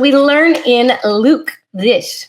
We learn in Luke this.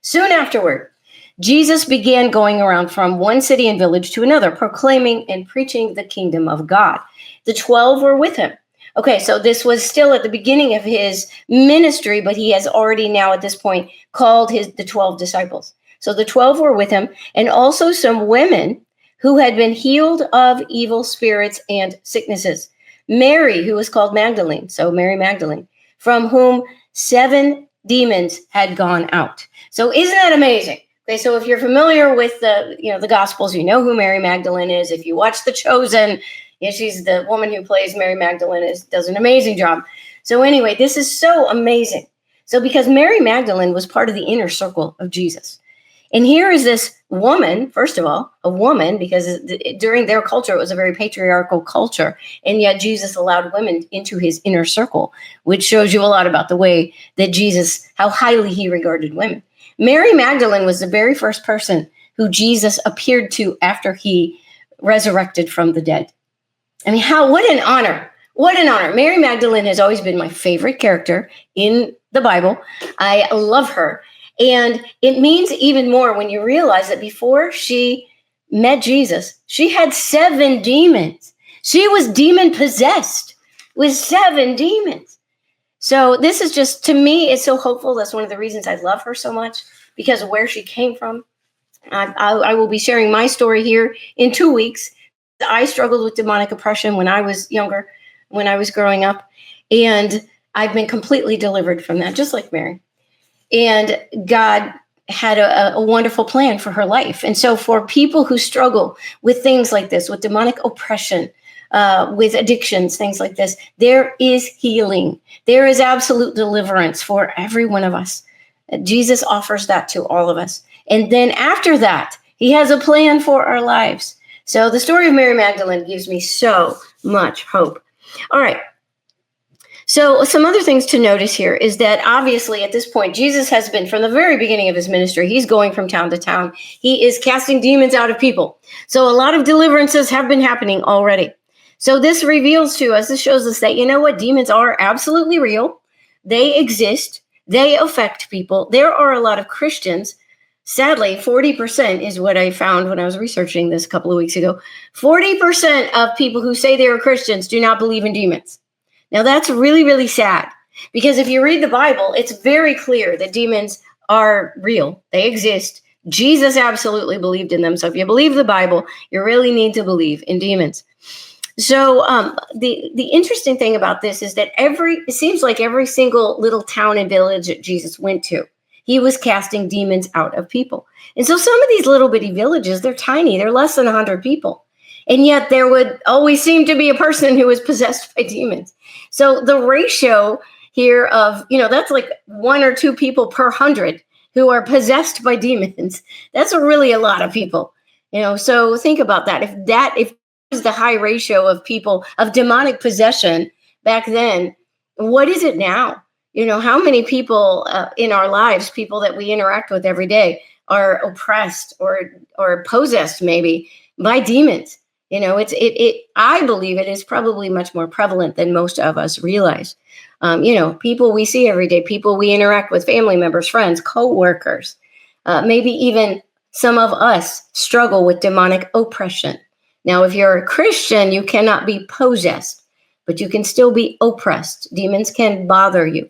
Soon afterward, Jesus began going around from one city and village to another, proclaiming and preaching the kingdom of God. The 12 were with him. Okay, so this was still at the beginning of his ministry, but he has already now at this point called the 12 disciples. So the 12 were with him, and also some women who had been healed of evil spirits and sicknesses. Mary, who was called Magdalene, so Mary Magdalene, from whom 7 demons had gone out. So isn't that amazing? Okay, so if you're familiar with the Gospels, you know who Mary Magdalene is. If you watch The Chosen, she's the woman who plays Mary Magdalene, does an amazing job. So anyway, this is so amazing. So because Mary Magdalene was part of the inner circle of Jesus. And here is this woman, first of all, a woman, because during their culture, it was a very patriarchal culture. And yet Jesus allowed women into his inner circle, which shows you a lot about the way that Jesus, how highly he regarded women. Mary Magdalene was the very first person who Jesus appeared to after he resurrected from the dead. I mean, what an honor. What an honor. Mary Magdalene has always been my favorite character in the Bible. I love her. And it means even more when you realize that before she met Jesus, she had 7 demons. She was demon possessed with 7 demons. So this is just, to me, it's so hopeful. That's one of the reasons I love her so much, because of where she came from. I will be sharing my story here in 2 weeks. I struggled with demonic oppression when I was younger, when I was growing up, and I've been completely delivered from that, just like Mary. And God had a wonderful plan for her life. And so for people who struggle with things like this, with demonic oppression, with addictions, things like this, there is healing. There is absolute deliverance for every one of us. Jesus offers that to all of us. And then after that, he has a plan for our lives. So the story of Mary Magdalene gives me so much hope. All right. So some other things to notice here is that obviously at this point, Jesus has been, from the very beginning of his ministry, he's going from town to town. He is casting demons out of people. So a lot of deliverances have been happening already. So this reveals to us, this shows us that, you know what, demons are absolutely real. They exist. They affect people. There are a lot of Christians. Sadly, 40% is what I found when I was researching this a couple of weeks ago. 40% of people who say they are Christians do not believe in demons. Now, that's really, really sad, because if you read the Bible, it's very clear that demons are real. They exist. Jesus absolutely believed in them. So if you believe the Bible, you really need to believe in demons. So the interesting thing about this is that it seems like every single little town and village that Jesus went to, he was casting demons out of people. And so some of these little bitty villages, they're tiny. They're less than 100 people. And yet there would always seem to be a person who was possessed by demons. So the ratio here of, that's like 1 or 2 people per 100 who are possessed by demons. That's really a lot of people. So think about that. If was the high ratio of people of demonic possession back then, what is it now? How many people in our lives, people that we interact with every day, are oppressed or possessed maybe by demons? I believe it is probably much more prevalent than most of us realize. People we see every day, people we interact with, family members, friends, coworkers, maybe even some of us struggle with demonic oppression. Now, if you're a Christian, you cannot be possessed, but you can still be oppressed. Demons can bother you.